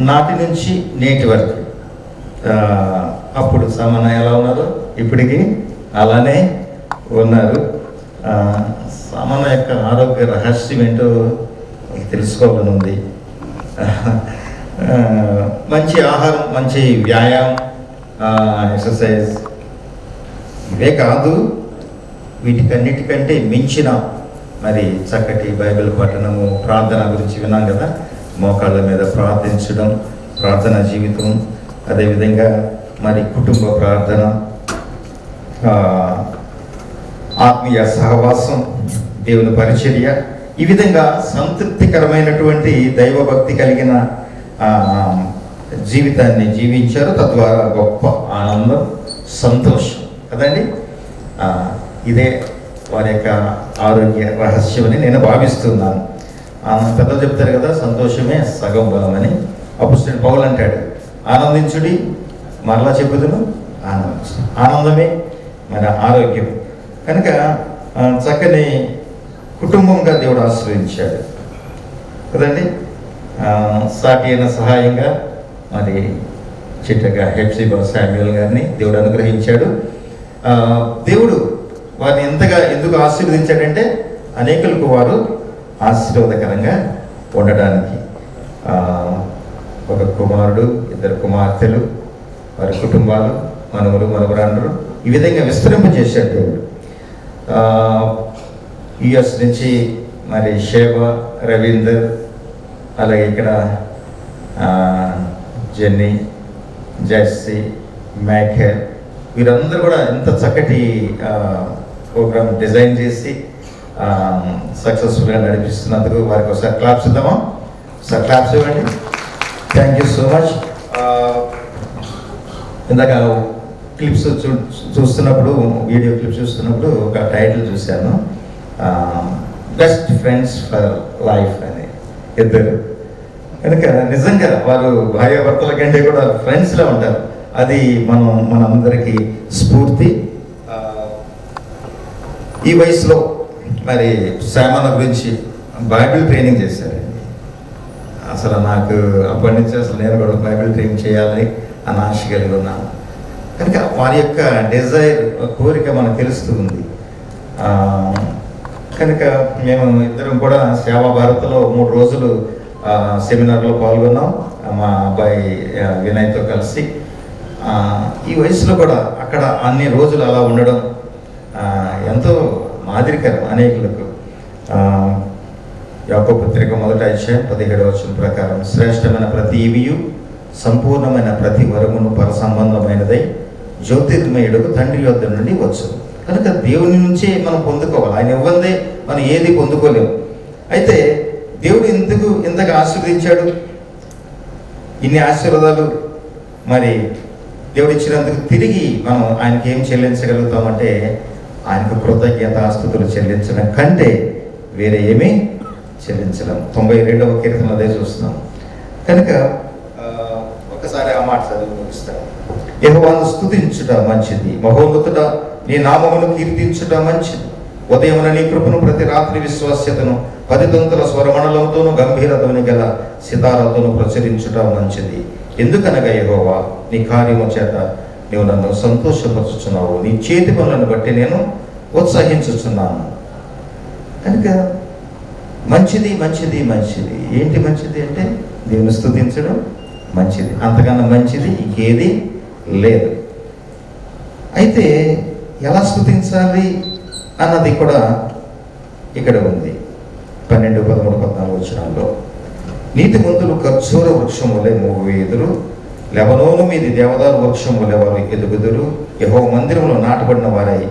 నాటి నుంచి నేటి వరకు అప్పుడు సామాన్య ఎలా ఉన్నారు, ఇప్పటికీ అలానే ఉన్నారు. సామాన్య యొక్క ఆరోగ్య రహస్యం ఏంటో తెలుసుకోవాలని ఉంది. మంచి ఆహారం, మంచి వ్యాయామం, ఎక్సర్సైజ్, ఇవే కాదు, వీటికన్నిటికంటే మించిన మరి చక్కటి బైబిల్ పఠనము, ప్రార్థన గురించి విన్నాం కదా. మోకాళ్ళ మీద ప్రార్థించడం, ప్రార్థనా జీవితం, అదేవిధంగా మరి కుటుంబ ప్రార్థన, ఆత్మీయ సహవాసం, దేవుని పరిచర్య, ఈ విధంగా సంతృప్తికరమైనటువంటి దైవభక్తి కలిగిన జీవితాన్ని జీవించారు. తద్వారా గొప్ప ఆనందం, సంతోషం కదండి. ఇదే వారి యొక్క ఆరోగ్య రహస్యమని నేను భావిస్తున్నాను. పెద్దలు చెప్తారు కదా, సంతోషమే సగం బలమని. అపోస్తలుడు పౌలు అంటాడు, ఆనందించుడి, మరలా చెప్పుదును ఆనందించు. ఆనందమే మన ఆరోగ్యం. కనుక చక్కని కుటుంబంగా దేవుడు ఆశ్రయించాడు కదండి. సాటి అయిన సహాయంగా మరి చిట్టగా హెప్సిబా శామ్యూల్ గారిని దేవుడు అనుగ్రహించాడు. దేవుడు వారిని ఎంతగా ఎందుకు ఆశీర్వదించాడంటే అనేకులకు వారు ఆశీర్వాదకరంగా ఉండడానికి. ఒక కుమారుడు, 2 కుమార్తెలు, వారి కుటుంబాలు, మనవలు, మనవరాండ్రు, ఈ విధంగా విస్తరింపజేశాడు దేవుడు. యుఎస్ నుంచి మరి శేభ, రవీందర్, అలాగే ఇక్కడ జెన్నీ, జెస్సీ, మైఖేల్, వీరందరూ కూడా ఎంత చక్కటి ప్రోగ్రామ్ డిజైన్ చేసి సక్సెస్ఫుల్గా నడిపిస్తున్నందుకు వారికి ఒకసారి క్లాప్స్ ఇద్దామా? ఒకసారి క్లాప్స్ ఇవ్వండి. Thank you so much. ఇందాక క్లిప్స్ చూస్తున్నప్పుడు, వీడియో క్లిప్స్ చూస్తున్నప్పుడు ఒక టైటిల్ చూశాను, బెస్ట్ ఫ్రెండ్స్ ఫర్ లైఫ్ అని. ఇద్దరు కనుక నిజంగా వారు భార్యాభర్తల కంటే కూడా ఫ్రెండ్స్లా ఉంటారు. అది మనందరికీ స్ఫూర్తి. ఈ వయసులో మరి సామాన్య గురించి బైబిల్ ట్రైనింగ్ చేశారండి. అసలు నాకు అప్పటి నుంచి అసలు నేను కూడా బైబిల్ ట్రైనింగ్ చేయాలి అని ఆశ కలిగి ఉన్నాను. కనుక వారి యొక్క డిజైర్, కోరిక మనకు తెలుస్తుంది. కనుక మేము ఇద్దరం కూడా సేవా భారత్లో 3 రోజులు సెమినార్లో పాల్గొన్నాం, మా అబ్బాయి వినయ్తో కలిసి. ఈ వయసులో కూడా అక్కడ అన్ని రోజులు అలా ఉండడం ఎంతో మాదిరికరం అనేకులకు. యాకోబు పత్రిక 1వ అధ్యాయం 17వ వచనం ప్రకారం, శ్రేష్టమైన ప్రతి ఈవియు, సంపూర్ణమైన ప్రతి వరమును పరసంబంధమైనదై జ్యోతిర్మయుడుకు తండ్రి యొద్ద నుండి వచ్చు. కనుక దేవుని నుంచే మనం పొందుకోవాలి. ఆయన ఇవ్వందే మనం ఏది పొందుకోలేము. అయితే దేవుడు ఇంతగా ఆశీర్వదించాడు. ఇన్ని ఆశీర్వాదాలు మరి దేవుడు ఇచ్చినందుకు తిరిగి మనం ఆయనకి ఏం చెల్లించగలుగుతామంటే, ఆయనకు కృతజ్ఞత ఆస్తుతులు చెల్లించడం కంటే వేరే ఏమీ చెల్లించలేం. 92వ కీర్తన అదే చూస్తున్నాం. కనుక ఒకసారి ఆ మాట చదివి ముగిస్తాను. యెహోవాను స్తుతించుట మంచిది, మహోన్నతుడ నీ నామమును కీర్తించుట మంచిది. ఉదయమున నీ కృపను, ప్రతి రాత్రి విశ్వాస్యతను 10 తంతుల స్వరమణలంతోనూ గంభీర ధ్వని గల సితారతోనూ ప్రచురించుట మంచిది. ఎందుకనగా యెహోవా నీ కార్యము చేత నీవు నన్ను సంతోషపరుచుచున్నావు, నీ చేతి పనులను బట్టి నేను ఉత్సహించుచున్నాను. కనుక మంచిది మంచిది మంచిది. ఏంటి మంచిది అంటే దేవుని స్తుతించడం మంచిది. అంతకన్నా మంచిది ఇంకేది లేదు. అయితే ఎలా స్తుతించాలి అన్నది కూడా ఇక్కడ ఉంది. 12, 13, 14 వచనాల్లో, నీతిమంతులు ఖర్జూర వృక్షం వలె మోగువేదురు, లెబనోను మీది దేవదారు వృక్షం వలె వారు ఎదుగుదురు. యెహోవా మందిరంలో నాటబడిన వారై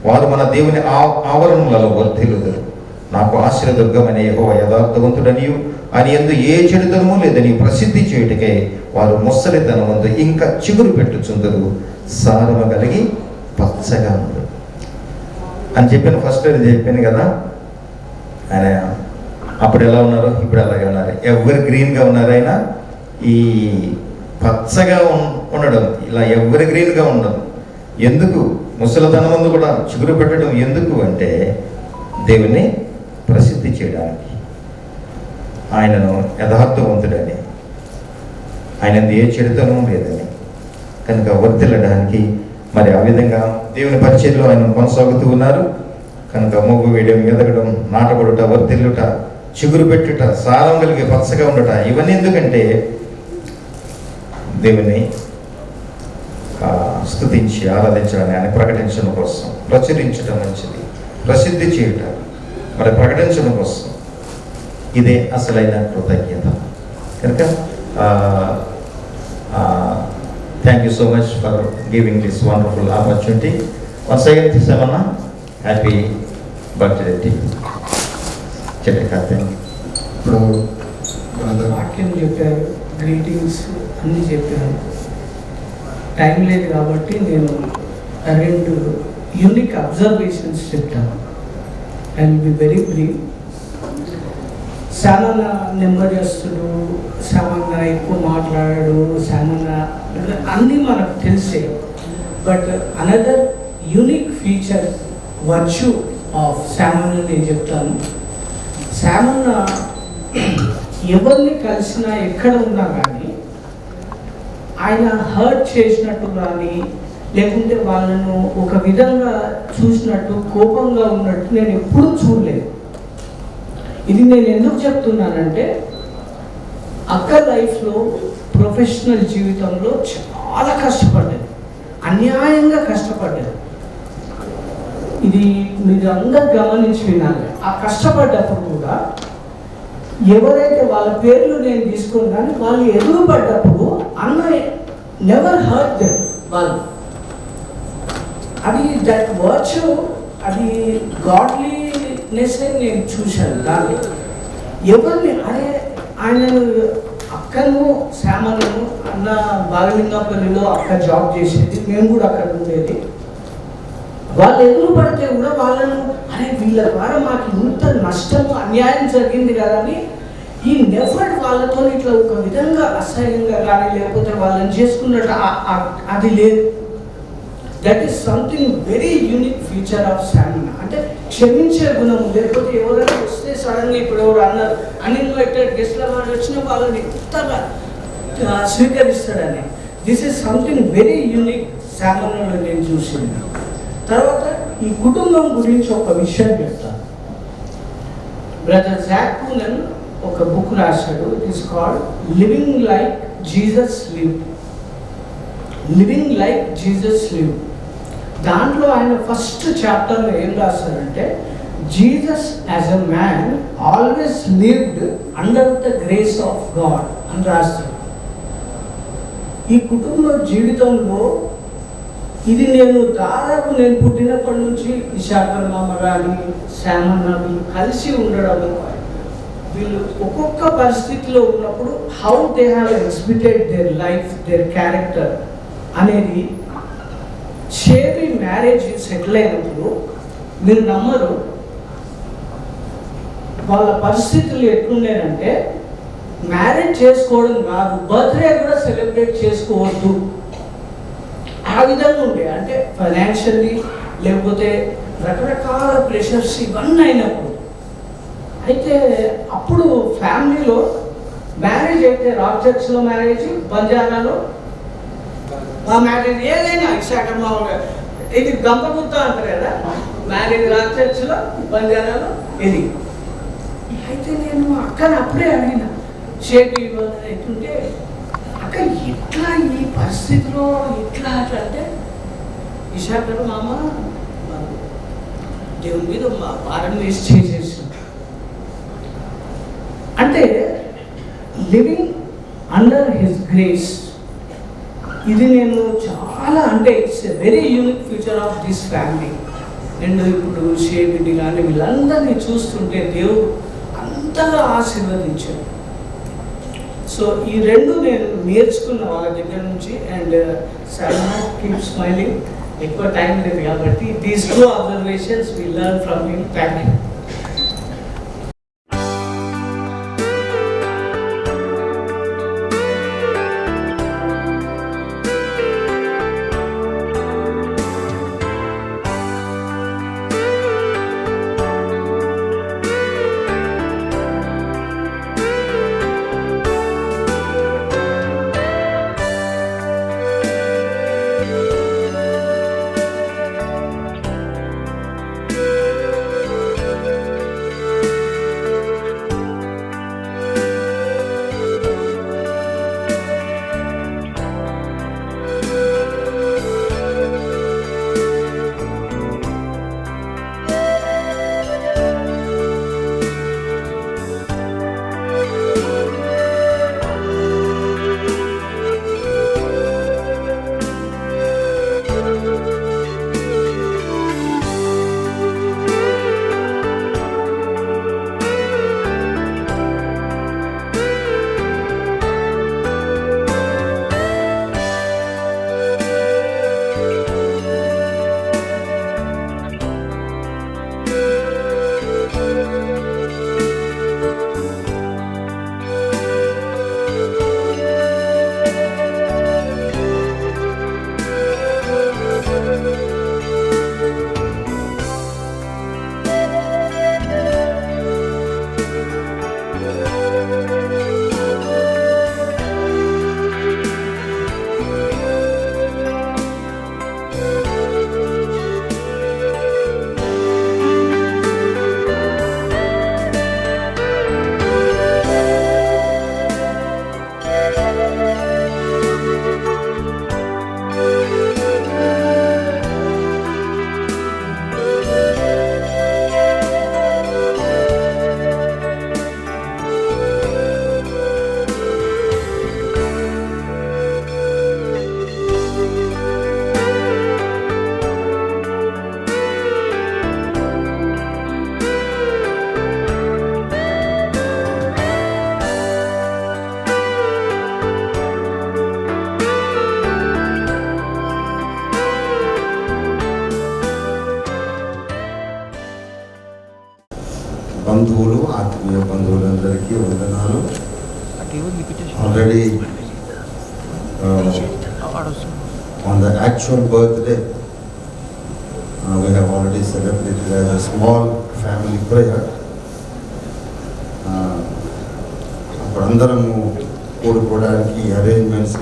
వారు మన దేవుని ఆవరణములలో వర్ధిల్లుదురు. నాకు ఆశీర్వదుర్గమనే యెహోవా యథార్థవంతుడనియు ఆయన యందు ఏ చెడుతనము లేదని ప్రసిద్ధి చేయుటకై వారు ముసలితనమందు ఇంకా చిగురు పెట్టుచుందరు, సారము కలిగి పచ్చగా ఉండరు. అని చెప్పాను, ఫస్ట్ అది చెప్పాను కదా. ఆయన అప్పుడు ఎలా ఉన్నారు, ఇప్పుడు అలాగే ఉన్నారు, ఎవరు గ్రీన్గా ఉన్నారు. ఆయన ఈ పచ్చగా ఉండడం, ఇలా ఎవరు గ్రీన్గా ఉండడం ఎందుకు, ముసలితనం ముందు కూడా చిగురు పెట్టడం ఎందుకు అంటే దేవుని ప్రసిద్ధి చేయడానికి, ఆయనను యథార్థవంతుడని, ఆయన ఏ చెడుతనం లేదని కనుక వర్తిల్లడానికి. మరి ఆ విధంగా దేవుని పరిచయంలో ఆయన కొనసాగుతూ ఉన్నారు కనుక మొగ్గు వేయడం, ఎదగడం, నాటబడుట, వర్తిల్లుట, చిగురు పెట్టుట, సారం కలిగి పచ్చగా ఉండట, ఇవన్నీ ఎందుకంటే దేవుని స్తుతించి ఆరాధించడాన్ని, ఆయన ప్రకటించడం కోసం, ప్రచురించడం మంచిది, ప్రసిద్ధి చేయటం, మరి ప్రకటించడం కోసం ఇదే అసలైన కృతజ్ఞత. కనుక thank you so much for giving this wonderful opportunity. Once again తీసామన్నా, హ్యాపీ బర్త్డే టు యూ. చెప్పండి. ఇప్పుడు బ్రదర్ వాక్యం చెప్పారు, గ్రీటింగ్స్ అన్నీ చెప్పారు. టైం లేదు కాబట్టి నేను 2 యూనిక్ అబ్జర్వేషన్స్ చెప్తాను. I will be very brief. సామాన్య నెమ్మదిస్తుడు, సామాన్య ఎక్కువ మాట్లాడాడు, సామాన్య అన్నీ మనకు తెలిసే. But another unique feature, virtue of సామాన్య నేను చెప్తాను. సామాన్య ఎవరిని కలిసినా ఎక్కడ ఉన్నా కానీ ఆయన హర్ట్ చేసినట్టు కానీ లేకుంటే వాళ్ళను ఒక విధంగా చూసినట్టు, కోపంగా ఉన్నట్టు నేను ఎప్పుడూ చూడలేదు. ఇది నేను ఎందుకు చెప్తున్నానంటే అక్క లైఫ్లో, ప్రొఫెషనల్ జీవితంలో చాలా కష్టపడ్డది, అన్యాయంగా కష్టపడ్డది. ఇది మీరు అందరు గమనించి వినాలి. ఆ కష్టపడ్డప్పుడు కూడా ఎవరైతే వాళ్ళ పేర్లు నేను తీసుకుని కానీ వాళ్ళు ఎదురుపడ్డప్పుడు అన్న నెవర్ హర్ట్ దెమ్. వాళ్ళు అది దట్ వర్చ్యూ, అది గాడ్లీనెస్ నేను చూశాను. దాన్ని ఎవరిని అరే ఆయన అక్కను శ్యామను అన్న బాగలింగపల్లిలో అక్క జాబ్ చేసేది, మేము కూడా అక్కడ ఉండేది. వాళ్ళు ఎదురు పడితే కూడా వాళ్ళను అరే వీళ్ళ ద్వారా మాకు ఇంత నష్టం అన్యాయం జరిగింది కదా అని ఈ నెఫర్ట్ వాళ్ళతో ఇట్లా ఒక విధంగా అసహ్యంగా కానీ లేకపోతే వాళ్ళని చేసుకున్నట్టు అది లేదు. That is something very unique feature of stamina. అంటే క్షమించే గుణము. లేకపోతే ఎవరైనా వస్తే సడన్గా ఇప్పుడు ఎవరు అన్నారు అన్ఇన్వైటెడ్ గెస్ట్ల వాళ్ళు వచ్చిన వాళ్ళని కొత్తగా స్వీకరిస్తాడని. This is something very unique స్టామినాలో నేను చూసింది. తర్వాత ఈ కుటుంబం గురించి ఒక విషయం చెప్తాను. బ్రదర్ జాక్ పూనన్ ఒక బుక్ రాశాడు. It is called living like Jesus live. Living like Jesus live. దాంట్లో ఆయన ఫస్ట్ చాప్టర్లో ఏం రాశారంటే Jesus as a man always lived under the grace of God అని రాస్తాడు. ఈ కుటుంబ జీవితంలో ఇది నేను దాదాపు నేను పుట్టినప్పటి నుంచి విశాఖర్ మామ కానీ శ్యామన్న వీళ్ళు కలిసి ఉండడము, వీళ్ళు ఒక్కొక్క పరిస్థితిలో ఉన్నప్పుడు how they have exhibited their life, their character అనేది షేరీ మ్యారేజ్ సెటిల్ అయినప్పుడు మీరు నమ్మరు వాళ్ళ పరిస్థితులు ఎట్లుండేనంటే మ్యారేజ్ చేసుకోవడం కాదు, బర్త్డే కూడా సెలబ్రేట్ చేసుకోవద్దు ఆ విధంగా ఉండే. అంటే ఫైనాన్షియల్లీ లేకపోతే రకరకాల ప్రెషర్స్ ఇవన్నీ అయినప్పుడు అయితే అప్పుడు ఫ్యామిలీలో మ్యారేజ్ అయితే రాక్ చర్చ్లో మ్యారేజ్, బంజారాలో మా మ్యారేజ్ ఏదైనా విశాఖ మామూలుగా ఇది గంపగుత్త అంటారు కదా, మ్యారేజ్ రాక్ చర్చ్లో బంజారాలో ఇది. అయితే నేను అక్కని అప్పుడే అడిగిన షేప్ అవుతుంటే అక్క ఎట్లా ఈ పరిస్థితిలో ఎట్లా అట్లా అంటే విశాఖలో మామ దేవుని మీద మా భారం వేసి చేసేసి అంటే లివింగ్ అండర్ హిస్ గ్రేస్. ఇది నేను చాలా అంటే it's a very unique feature of this family. నేను ఇప్పుడు షేవిడి కానీ వీళ్ళందరినీ చూస్తుంటే దేవుడు అంతగా ఆశీర్వదించాడు. సో ఈ రెండు నేను నేర్చుకున్న వాళ్ళ దగ్గర నుంచి. And sir keep smiling. ఎక్కువ టైం లేదు కాబట్టి these 2 observations we learn from him. Thank you. బంధువులు, ఆత్మీయ బంధువులందరికీ వందనాలు. Already on the actual birthday we have already celebrated as a small family prayer. అప్పుడు అందరము కూడుకోవడానికి అరేంజ్మెంట్స్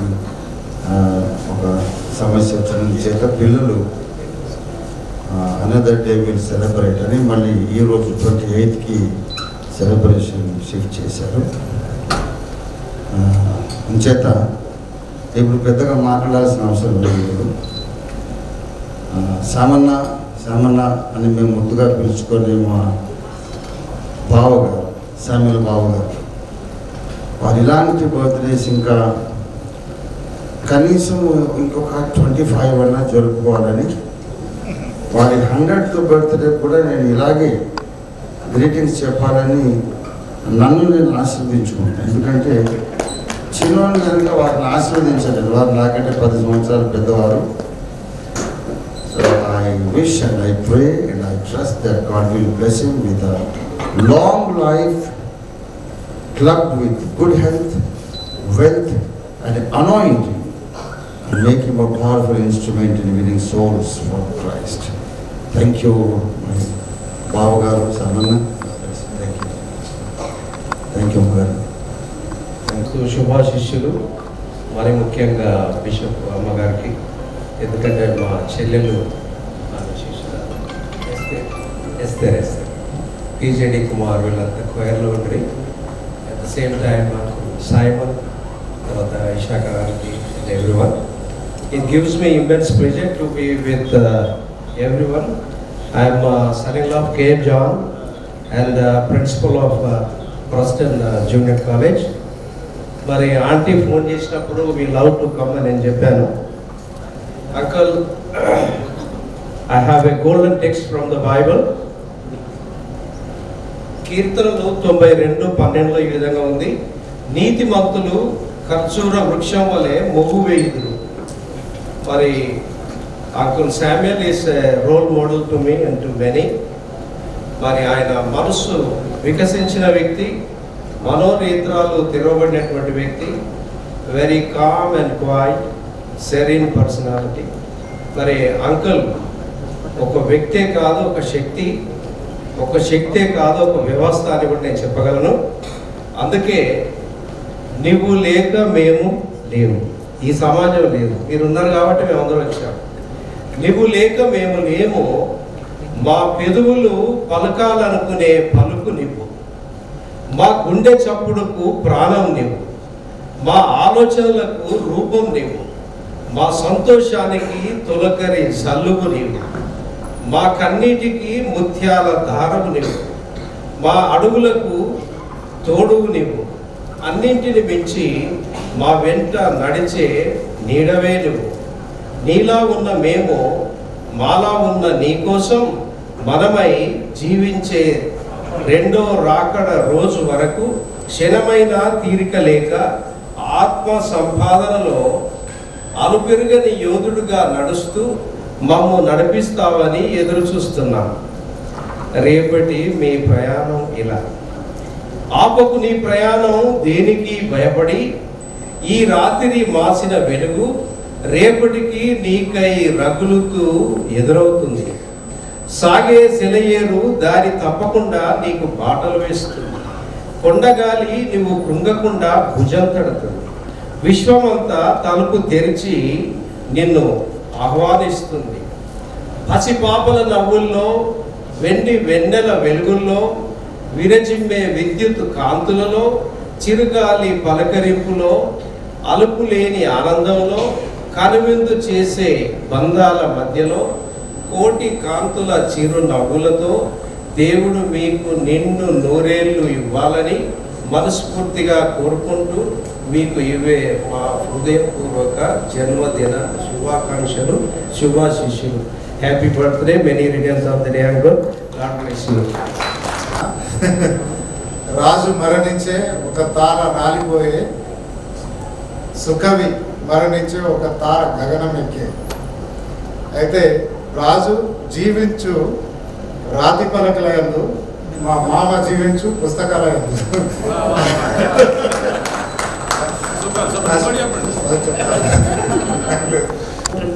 ఒక సమస్య వచ్చిన చేత పిల్లలు అనదర్ డే విల్ సెలబ్రేట్ అని మళ్ళీ ఈరోజు 28కి సెలబ్రేషన్ షిఫ్ట్ చేశారు. అంచేత ఇప్పుడు పెద్దగా మాట్లాడాల్సిన అవసరం లేదు. సామన్న అని మేము ముద్దుగా పిలుచుకొని మా బావగారు శామ్యుల్ బావగారు వారు ఇలాంటి బర్త్డేస్ ఇంకా కనీసం ఇంకొక 25 అన్నా జరుపుకోవాలని, వారి 100th బర్త్డే కూడా నేను ఇలాగే గ్రీటింగ్స్ చెప్పాలని నన్ను నేను ఆశీర్వదించుకుంటాను. ఎందుకంటే చిన్నవాళ్ళు కనుక వారిని ఆశీర్వదించలేదు, వారు నాకంటే 10 సంవత్సరాలు పెద్దవారు. So I wish and I pray and I trust that God will bless him with a long life clubbed with good health, wealth and anointing, and make him a powerful instrument in winning souls for Christ. Thank you, my Bavagaru Samanna. Thank you, Mother. శుభాశిష్యులు మరి ముఖ్యంగా bishop అమ్మగారికి, ఎందుకంటే మా చెల్లెలు ఎస్తేర్ పీజేడి కుమార్ వీళ్ళంతా క్వైర్లో ఉండి at the same time మాకు సాయిమన్ తర్వాత ఇషాక గారికి everyone. It gives me immense pleasure to be with everyone. I am son-in-law of K.M. John and principal of Preston Junior College. మరి ఆంటీ ఫోన్ చేసినప్పుడు వీ లవ్ టు కమ్ అని నేను చెప్పాను. Uncle, I have a golden text from the Bible. కీర్తనలు 92:12 ఈ విధంగా ఉంది, నీతిమంతులు ఖర్జూర వృక్షం వలె మొగ్గు వేయుదురు. మరి uncle Samuel is role model to me and to many. మరి ఆయన మనస్సు వికసించిన వ్యక్తి, మనోనేత్రాలు తెరవబడినటువంటి వ్యక్తి, very calm and quiet, serene personality. మరి అంకుల్ ఒక వ్యక్తే కాదు, ఒక శక్తే కాదు, ఒక వ్యవస్థ అని కూడా నేను చెప్పగలను. అందుకే నువ్వు లేక మేము లేవు, ఈ సమాజం లేదు. మీరు ఉన్నారు కాబట్టి మేము అందరం వచ్చాము. నువ్వు లేక మేము లేము, మా పెదవులు పలకాలనుకునే పలుకు నువ్వు, మా గుండె చప్పుడుకు ప్రాణం నువ్వు, మా ఆలోచనలకు రూపం నువ్వు, మా సంతోషానికి తొలకరి సల్లుగు నీవు, మా కన్నీటికి ముత్యాల దారము నీవు, మా అడుగులకు తోడువు నీవు, అన్నింటిని మించి మా వెంట నడిచే నీడవే నువ్వు. నీలా ఉన్న మేము, మాలా ఉన్న నీకోసం మనమై జీవించే రెండో రాకడ రోజు వరకు క్షణమైన తీరిక లేక ఆత్మ సంపాదనలో అలుపెరుగని యోధుడుగా నడుస్తూ మమ్ము నడిపిస్తావని ఎదురు చూస్తున్నాం. రేపటి మీ ప్రయాణం ఇలా. ఆపకు నీ ప్రయాణం దేనికి భయపడి, ఈ రాత్రి మాసిన వెలుగు రేపటికి నీకై రగులుతూ ఎదురవుతుంది. సాగే సెలయేరు దారి తప్పకుండా నీకు బాటలు వేస్తుంది. కొండగాలి నువ్వు కృంగకుండా భుజం తడుతుంది. విశ్వమంతా తలుపు తెరిచి నిన్ను ఆహ్వానిస్తుంది. పసిపాపల నవ్వుల్లో, వెండి వెన్నెల వెలుగుల్లో, విరజిమ్మే విద్యుత్ కాంతులలో, చిరుగాలి పలకరింపులో, అలుపు లేని ఆనందంలో, కనువిందు చేసే బంధాల మధ్యలో, కోటి కాంతుల చిరు నవ్వులతో దేవుడు మీకు నిండు నూరేళ్లు ఇవ్వాలని మనస్ఫూర్తిగా కోరుకుంటూ మీకు ఇవే మా హృదయపూర్వక జన్మదిన శుభాకాంక్షలు, శుభాశిష్యులు. Happy birthday, many returns of the day uncle. God bless you. Raju మరణించే ఒక తార రాలిపోయే, సుకవి మరణించే ఒక తార గగనం ఎక్కే. అయితే రాజు జీవించు రాతి పలకల యందు, మా మామ జీవించు పుస్తకాల యందు.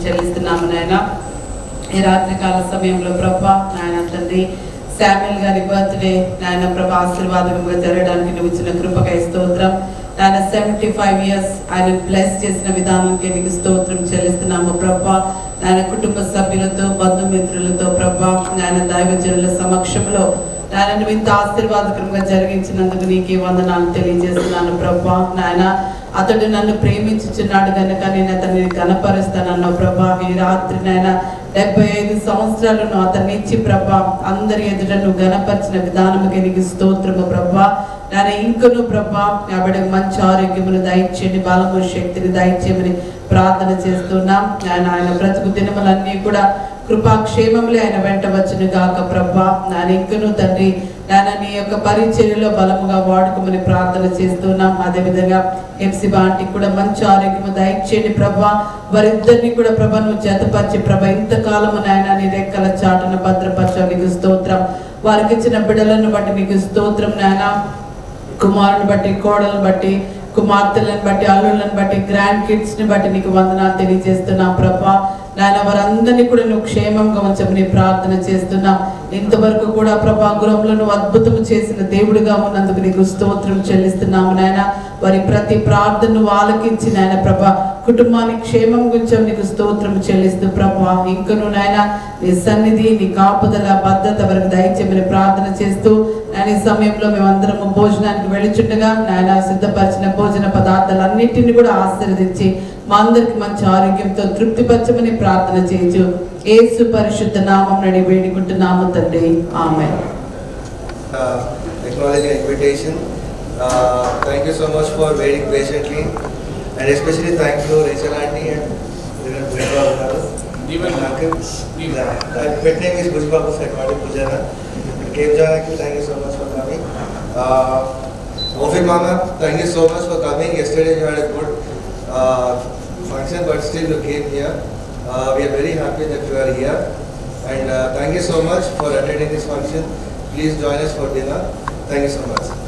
చెల్లిస్తున్నాము నాయన. ఈ రాత్రికాల సమయంలో ప్రభా నాయన తండ్రి శామ్యుయల్ గారి బర్త్డే నాయన ప్రభా ఆశీర్వాదకంగా జరగడానికి నువ్వు ఇచ్చిన కృపకై స్తోత్రం నాయన. 75 years ఆయన బ్లెస్ చేసిన విధానానికి నీకు స్తోత్రం చెల్లిస్తున్నాము ప్రభా నాయన. కుటుంబ సభ్యులతో, బంధుమిత్రులతో ప్రభా నాయన దైవజనుల సమక్షంలో నాయన నువ్వు ఇంత ఆశీర్వాదకరంగా జరిగించినందుకు నీకే వందనాలు తెలియజేస్తున్నాను ప్రభా నాయన. అతడు నన్ను ప్రేమించుచున్నాడు కనుక నేను అతన్ని కనపరుస్తానన్నావు ప్రభా. ఈ రాత్రి నాయన 75 సంవత్సరాలను అతన్ని ఇచ్చి ప్రభా అందరి ఎదుట నువ్వు గణపరిచిన విధానముకి నీకు స్తోత్రము ప్రభా నాయన. ఇంకను ప్రభా ఆవిడకు మంచి ఆరోగ్యమును దయచేయండి, బలము శక్తిని దయచేయమని ప్రార్థన చేస్తున్నాం నాయన. ఆయన బ్రతుకు దినములన్నీ కూడా కృపాక్షేమములే ఆయన వెంట వచ్చును గాక ప్రభా నాయన. ఇంకను తండ్రి నాయన నీ యొక్క పరిచర్యలో బలముగా వాడుకోమని ప్రార్థన చేస్తున్నాం. అదేవిధంగా హెప్సిబా ఆంటీకి కూడా మంచి ఆరోగ్యము దయచేయండి ప్రభా. వారిద్దరిని కూడా ప్రభా నువ్వు జతపరిచి ప్రభా ఇంతకాలము నాయన నీ రెక్కల చాటున భద్రపరచ నీకు స్తోత్రం. వారికి ఇచ్చిన బిడ్డలను బట్టి నీకు స్తోత్రం నాయన. కుమారుని బట్టి, కోడలను బట్టి, కుమార్తెలను బట్టి, అల్లుళ్ళని బట్టి, గ్రాండ్ కిడ్స్ ని బట్టి నీకు వందనాలు తెలియజేస్తున్నాం ప్రభా నాయన. వారందరినీ కూడా నువ్వు క్షేమంగా ఉంచమని ప్రార్థన చేస్తున్నాం. ఇంతవరకు కూడా ప్రభా గృహంలో నువ్వు అద్భుతం చేసిన దేవుడిగా ఉన్నందుకు నీకు స్తోత్రం చెల్లిస్తున్నాము నాయన. వారి ప్రతి ప్రార్థనను ఆలకించి నాయన ప్రభా కుటుంబానికి క్షేమం గురించి నీకు స్తోత్రం చెల్లిస్తూ ప్రభా ఇంకను నాయన నీ సన్నిధి, నీ కాపుదల, భద్రత వరకు దయచేయమని ప్రార్థన చేస్తూ నాయన ఈ సమయంలో మేమందరము భోజనానికి వెళ్ళిచుండగా నాయన సిద్ధపరిచిన భోజన పదార్థాలన్నింటినీ కూడా ఆశీర్వదించి మా అందరికి మంచి ఆరోగ్యంతో తృప్తిపరచమని ప్రార్థన చేయొచ్చు. యేసు పరిశుద్ధ నామం నడి వేడుకుంటున్నాము తండ్రి, ఆమేన్. Acknowledging invitation. Thank you so much for waiting patiently, and especially thank you Rachel aunty and my pet name is Bujbabu Sakwadi Pujana. Came Janaki, thank you so much for coming. Ofi Mama, thank you so much for coming. Yesterday you had a good function, but still you came here. We are very happy that you are here. And thank you so much for attending this function. Please join us for dinner. Thank you so much.